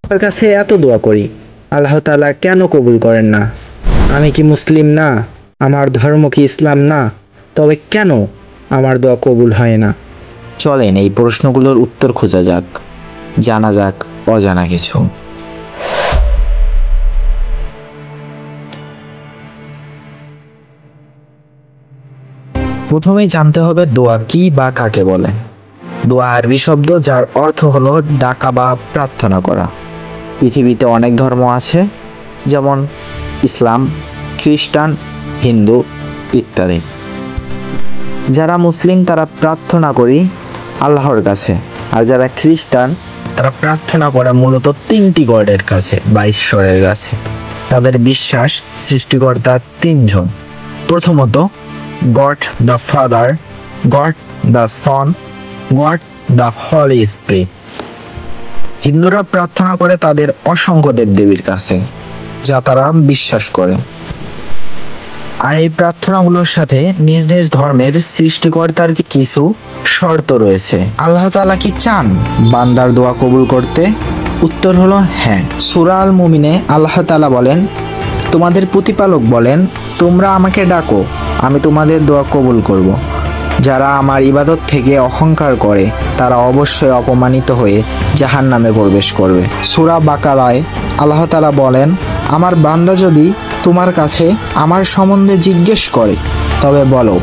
তার কাছে এত দোয়া করি, আল্লাহ তাআলা কেন কবুল করেন না? আমি কি মুসলিম না? আমার ধর্ম কি ইসলাম না? তবে কেন আমার দোয়া কবুল হয় না? চলেন এই প্রশ্নগুলোর উত্তর খোঁজা যাক, জানা যাক অজানা কিছু। প্রথমেই জানতে হবে দোয়া কি বা কাকে বলে। দোয়া আরবি শব্দ যার অর্থ হলো ডাকা বা প্রার্থনা করা। পৃথিবীতে অনেক ধর্ম আছে, যেমন ইসলাম, খ্রিস্টান, হিন্দু ইত্যাদি। যারা মুসলিম তারা প্রার্থনা করি আল্লাহর কাছে, আর যারা খ্রিস্টান তারা প্রার্থনা করে মূলত তিনটি গডের কাছে বা ঈশ্বরের কাছে। তাদের বিশ্বাস সৃষ্টিকর্তা তিনজন। প্রথমত god the father, god the son, god the Holi spirit. হিন্দুরা প্রার্থনা করে তাদের অসংখ্য দেবদেবীর কাছে, যা তারা বিশ্বাস করে। আর এই প্রার্থনাগুলোর সাথে নিজ নিজ ধর্মের সৃষ্টিকর্তার কিছু শর্ত রয়েছে। আল্লাহ তাআলা কি চান বান্দার দোয়া কবুল করতে? উত্তর হলো হ্যাঁ। সূরা আল মুমিনে আল্লাহ তাআলা বলেন, তোমাদের প্রতিপালক বলেন, তোমরা আমাকে ডাকো, আমি তোমাদের দোয়া কবুল করব। যারা আমার ইবাদত থেকে অহংকার করে তারা অবশ্যই অপমানিত হয়ে জাহান্নামে প্রবেশ করবে। সূরা বাকারায় আল্লাহ তাআলা বলেন, আমার বান্দা যদি তোমার কাছে আমার সম্বন্ধে জিজ্ঞেস করে তবে বলো,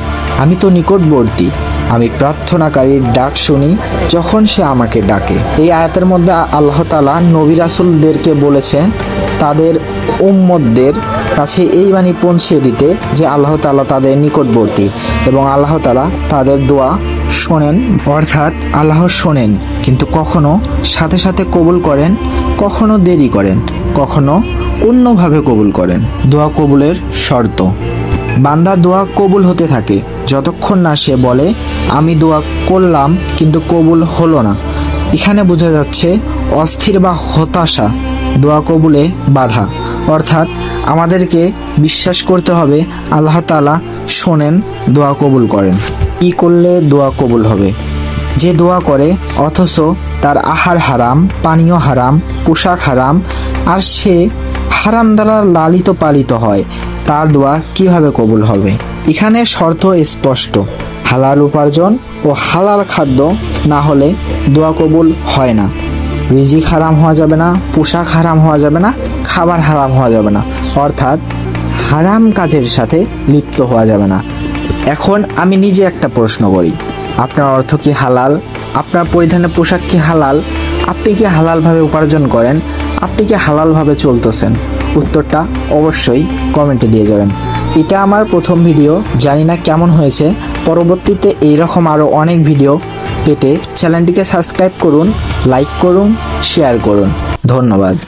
আমি তো নিকটবর্তী, আমি প্রার্থনাকারীর ডাক শুনি যখন সে আমাকে ডাকে। এই আয়াতের মধ্যে আল্লাহ তাআলা নবী রাসূলদেরকে বলেছেন তাদের উম্মতদের কাছে এই বাণী পৌঁছে দিতে যে আল্লাহ তাআলা তাদের নিকটবর্তী এবং আল্লাহ তাআলা তাদের দোয়া শোনেন। অর্থাৎ আল্লাহ শোনেন, কিন্তু কখনো সাথে সাথে কবুল করেন, কখনো দেরি করেন, কখনো অন্যভাবে কবুল করেন। দোয়া কবুলের শর্ত: বান্দার দোয়া কবুল হতে থাকে যতক্ষণ না সে বলে আমি দোয়া করলাম কিন্তু কবুল হলো না। এখানে বোঝা যাচ্ছে অস্থির বা হতাশা দোয়া কবুলে বাধা। অর্থাৎ আমাদেরকে বিশ্বাস করতে হবে আল্লাহ তাআলা শোনেন, দোয়া কবুল করেন। কি করলে দোয়া কবুল হবে? যে দোয়া করে অথচ তার আহার হারাম, পানীয় হারাম, পোশাক হারাম, আর সে হারাম দ্বারা লালিত পালিত হয়, তার দোয়া কিভাবে কবুল হবে? এখানে শর্ত স্পষ্ট, হালাল উপার্জন ও হালাল খাদ্য না হলে দোয়া কবুল হয় না। রিজিক হারাম হওয়া যাবে না, পোশাক হারাম হওয়া যাবে না, খাবার হারাম হওয়া যাবে না, অর্থাৎ হারাম কাজের সাথে লিপ্ত হওয়া যাবে না। এখন আমি নিজে একটা প্রশ্ন করি, আপনার অর্থ কি হালাল? আপনার পরিধানের পোশাক কি হালাল? আপনি কি হালালভাবে উপার্জন করেন? আপনি কি হালালভাবে চলতেছেন? উত্তরটা অবশ্যই কমেন্টে দিয়ে যাবেন। এটা আমার প্রথম ভিডিও, জানি না কেমন হয়েছে। পরবর্তীতে এইরকম আরও অনেক ভিডিও পেতে চ্যানেলটিকে সাবস্ক্রাইব করুন, লাইক করুন, শেয়ার করুন। ধন্যবাদ।